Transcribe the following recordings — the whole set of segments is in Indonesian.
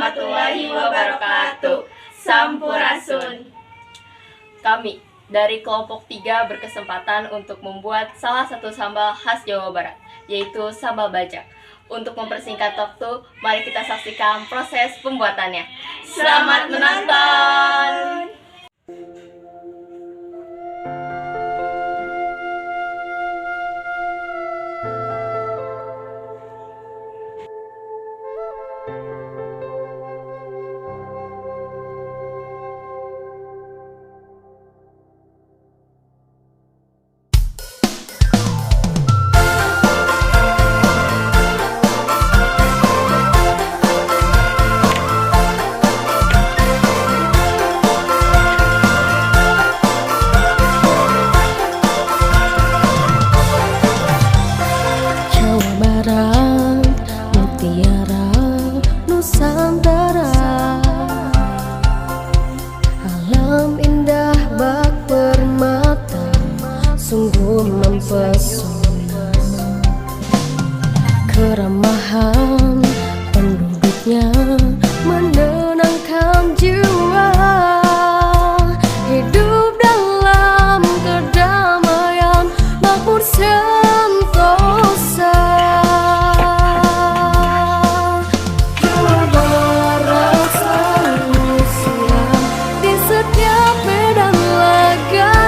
warahmatullahi wabarakatuh. Sampurasun. Kami dari kelompok 3 berkesempatan untuk membuat salah satu sambal khas Jawa Barat, yaitu sambal bajak. Untuk mempersingkat waktu, mari kita saksikan proses pembuatannya. Selamat menonton! Sungguh mempesona, keramahan penduduknya menenangkan jiwa, hidup dalam kedamaian makmur sentosa. Jawa Barat selalu siap di setiap medan laga.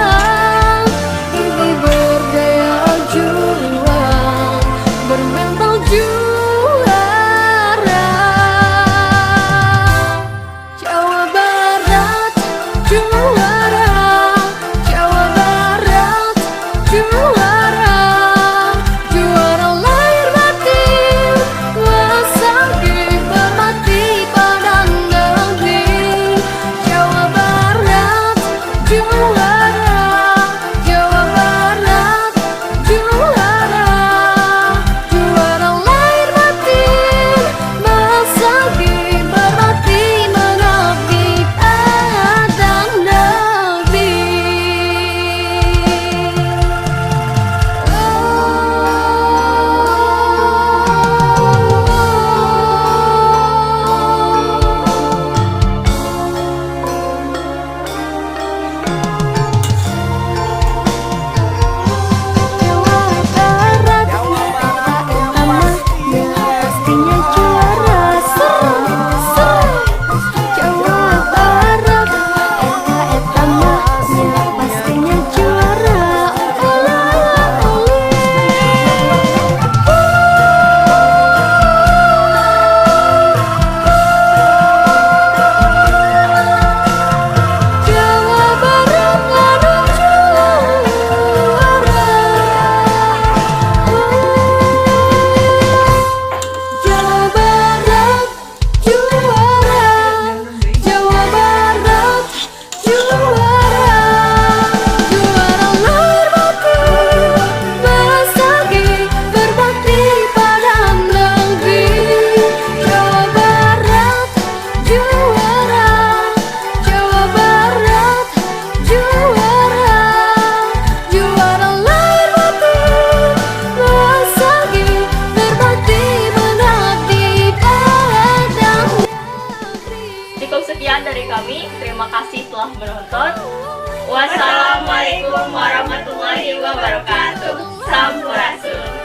Sekian dari kami, terima kasih telah menonton. Wassalamualaikum warahmatullahi wabarakatuh. Sampurasun.